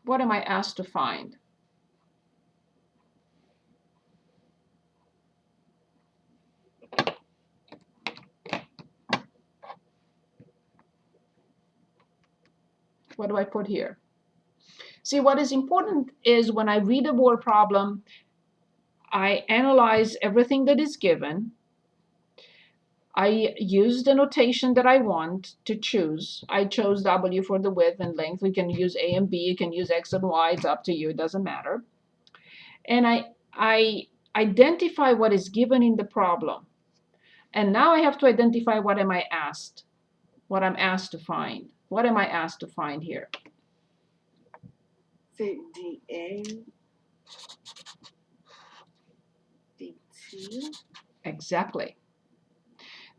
What am I asked to find? What do I put here? See, what is important is when I read a board problem, I analyze everything that is given. I use the notation that I want to choose. I chose W for the width and length. We can use A and B. You can use X and Y. It's up to you. It doesn't matter. And I identify what is given in the problem. And now I have to identify what am I asked, what I'm asked to find. What am I asked to find here? Say dA dt. Exactly.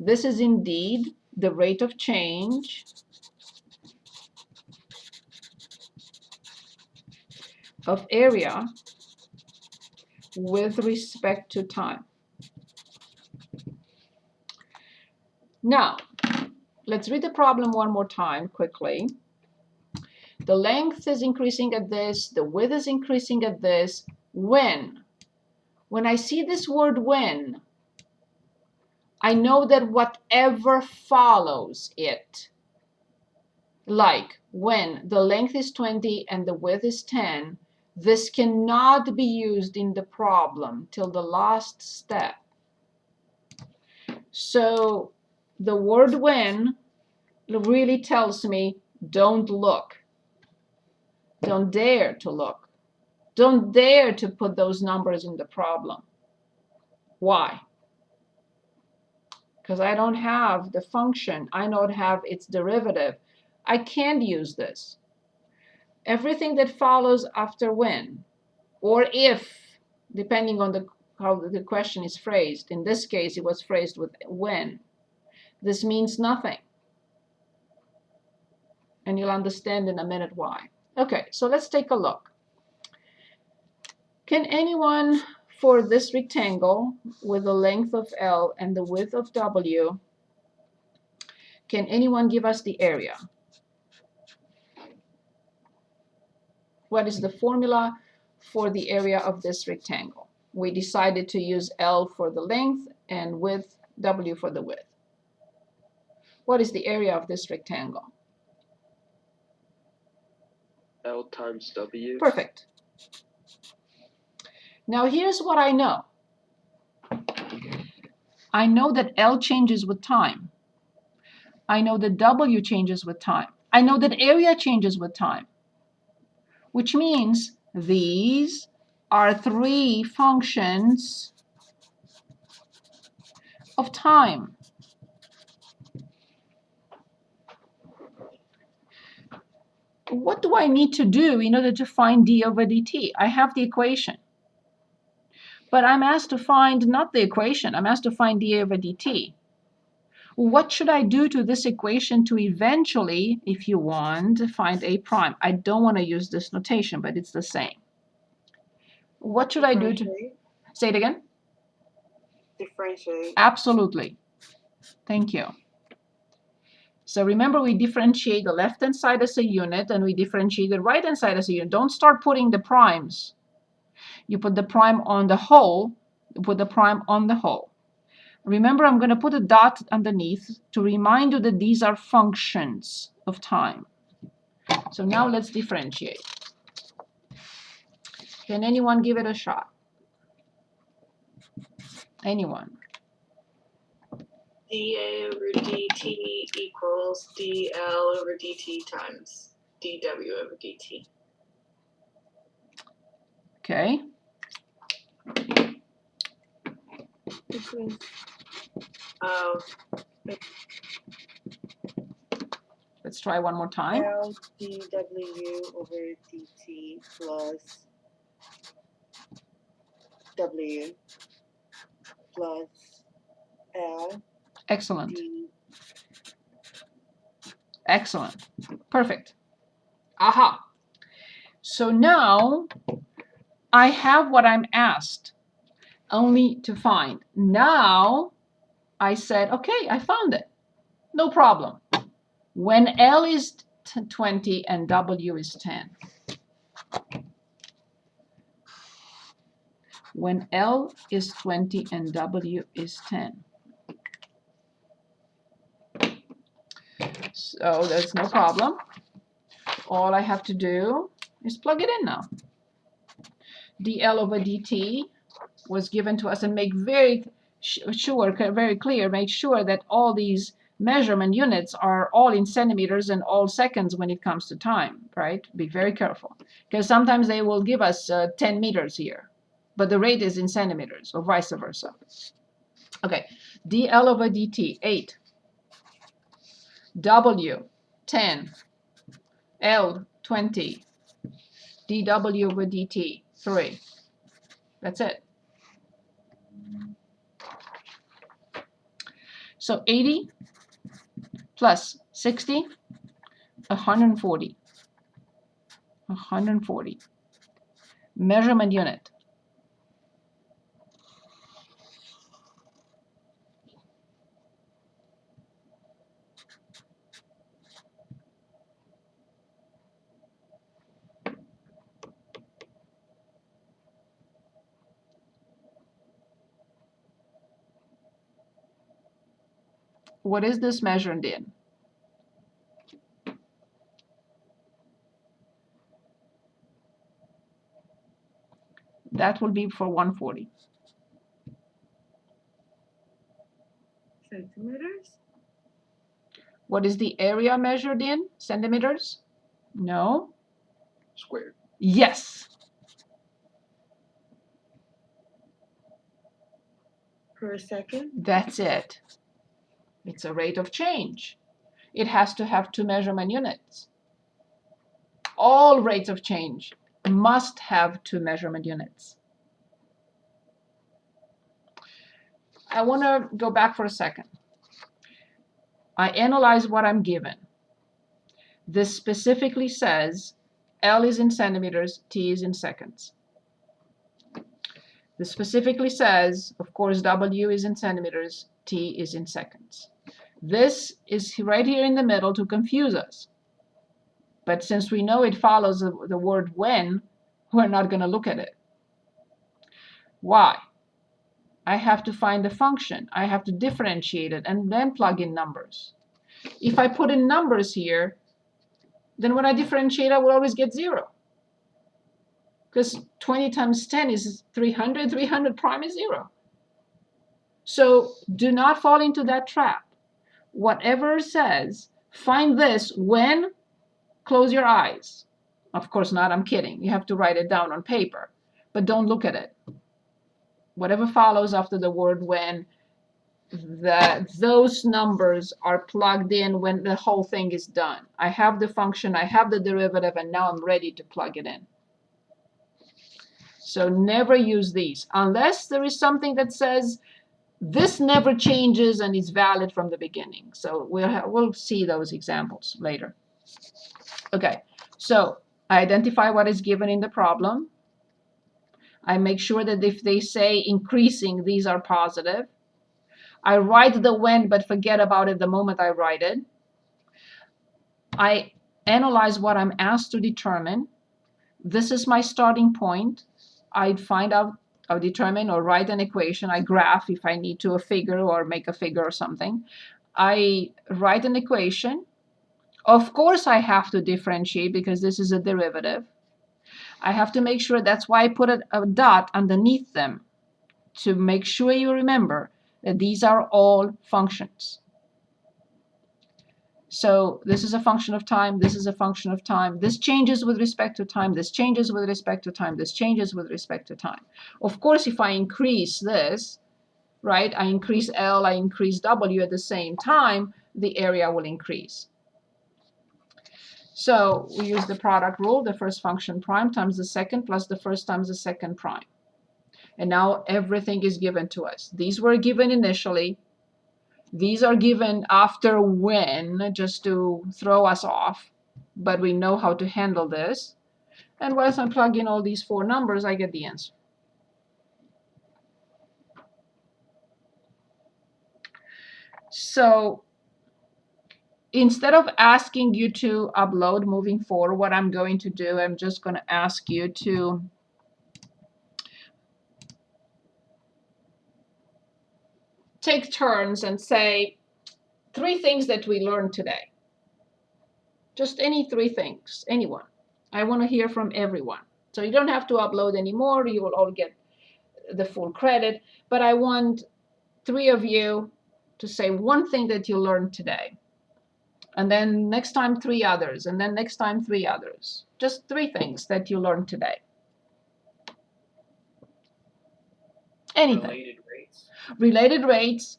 This is indeed the rate of change of area with respect to time. Now, let's read the problem one more time quickly. The length is increasing at this, the width is increasing at this. When I see this word when, I know that whatever follows it, like when the length is 20 and the width is 10, this cannot be used in the problem till the last step. So the word when really tells me don't look. Don't dare to look. Don't dare to put those numbers in the problem. Why? Because I don't have the function. I don't have its derivative. I can't use this. Everything that follows after when or if, depending on how the question is phrased. In this case, it was phrased with when. This means nothing. And you'll understand in a minute why. Okay, so let's take a look. Can anyone, for this rectangle with the length of L and the width of W, can anyone give us the area? What is the formula for the area of this rectangle? We decided to use L for the length and width, W for the width. What is the area of this rectangle? L times W. Perfect. Now here's what I know. I know that L changes with time. I know that W changes with time. I know that area changes with time, which means these are three functions of time. What do I need to do in order to find d over dt? I have the equation. But I'm asked to find not the equation. I'm asked to find d over dt. What should I do to this equation to eventually, if you want, find a prime? I don't want to use this notation, but it's the same. What should I do to... Say it again? Differentiate. Absolutely. Thank you. So remember, we differentiate the left-hand side as a unit, and we differentiate the right-hand side as a unit. Don't start putting the primes. You put the prime on the whole, you put the prime on the whole. Remember, I'm going to put a dot underneath to remind you that these are functions of time. So now let's differentiate. Can anyone give it a shot? Anyone? dA over dt equals dL over dt times dW over dt. Okay. Let's try one more time. L dW over dt plus W plus L. Excellent. D. Excellent. Perfect. Aha. So now I have what I'm asked only to find. Now I said, okay, I found it. No problem. When L is 20 and W is 10. when L is 20 and W is 10. So there's no problem. All I have to do is plug it in now. dl over dt was given to us, and make very sure, very clear, make sure that all these measurement units are all in centimeters and all seconds when it comes to time, right? Be very careful, because sometimes they will give us 10 meters here, but the rate is in centimeters, or vice versa. Okay, dl over dt, 8. W, 10. L, 20. dw over dt, 3. That's it. So 80 plus 60, 140. 140. Measurement unit. What is this measured in? That will be for 140. Centimeters? What is the area measured in? Centimeters? No. Squared. Yes. Per second? That's it. It's a rate of change. It has to have 2 measurement units. All rates of change must have 2 measurement units. I want to go back for a second. I analyze what I'm given. This specifically says L is in centimeters, T is in seconds. This specifically says, of course, W is in centimeters, T is in seconds. This is right here in the middle to confuse us. But since we know it follows the word when, we're not going to look at it. Why? I have to find the function. I have to differentiate it and then plug in numbers. If I put in numbers here, then when I differentiate, I will always get 0. Because 20 times 10 is 300. 300 prime is 0. So do not fall into that trap. Whatever says, find this when, close your eyes. Of course not, I'm kidding. You have to write it down on paper, but don't look at it. Whatever follows after the word when, those numbers are plugged in when the whole thing is done. I have the function, I have the derivative, and now I'm ready to plug it in. So never use these unless there is something that says this never changes and is valid from the beginning. So we'll see those examples later. Okay, so I identify what is given in the problem. I make sure that if they say increasing, these are positive. I write the when, but forget about it the moment I write it. I analyze what I'm asked to determine. This is my starting point. I find out, I'll determine or write an equation. I graph if I need to, a figure or make a figure or something. I write an equation. Of course, I have to differentiate because this is a derivative. I have to make sure, that's why I put a dot underneath them to make sure you remember that these are all functions. So this is a function of time, this is a function of time, this changes with respect to time, this changes with respect to time, this changes with respect to time. Of course, if I increase this, right, I increase L, I increase W at the same time, the area will increase. So we use the product rule, the first function prime times the second plus the first times the second prime. And now everything is given to us. These were given initially. These are given after when, just to throw us off. But we know how to handle this. And once I plug in all these 4 numbers, I get the answer. So instead of asking you to upload moving forward, what I'm going to do, I'm just going to ask you to take turns and say 3 things that we learned today. Just any 3 things, anyone. I want to hear from everyone. So you don't have to upload anymore. You will all get the full credit. But I want 3 of you to say 1 thing that you learned today. And then next time 3 others. And then next time 3 others. Just 3 things that you learned today. Anything. Related rates. Related rates.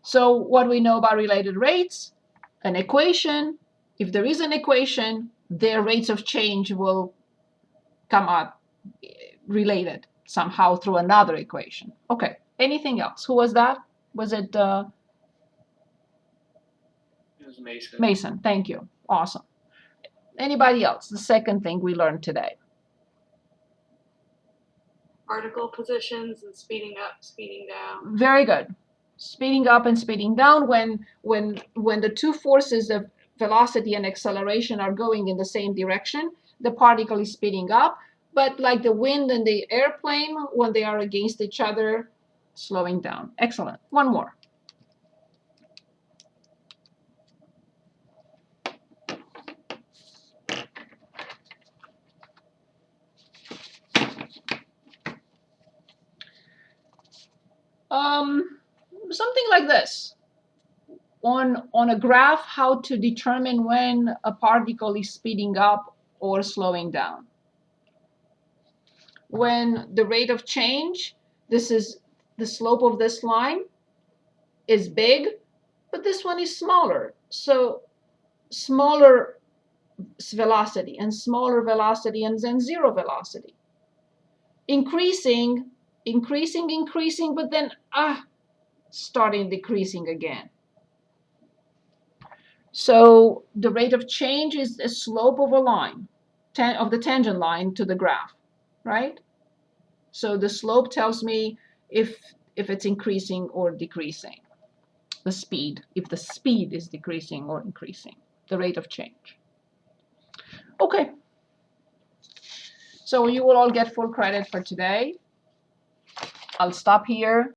So what we know about related rates? An equation. If there is an equation, their rates of change will come up related somehow through another equation. Okay, anything else? Who was that? Was it It was Mason. Mason? Thank you. Awesome. Anybody else? The second thing we learned today. Particle positions and speeding up, speeding down. Very good. Speeding up and speeding down when the 2 forces of velocity and acceleration are going in the same direction, the particle is speeding up. But like the wind and the airplane, when they are against each other, slowing down. Excellent. One more. Something like this. On a graph, how to determine when a particle is speeding up or slowing down. When the rate of change, this is the slope of this line, is big, but this one is smaller. So smaller velocity and then 0 velocity. Increasing, but then starting decreasing again. So the rate of change is the slope of a line, of the tangent line to the graph, right? So the slope tells me if it's increasing or decreasing. The speed, if the speed is decreasing or increasing, the rate of change. Okay. So you will all get full credit for today. I'll stop here.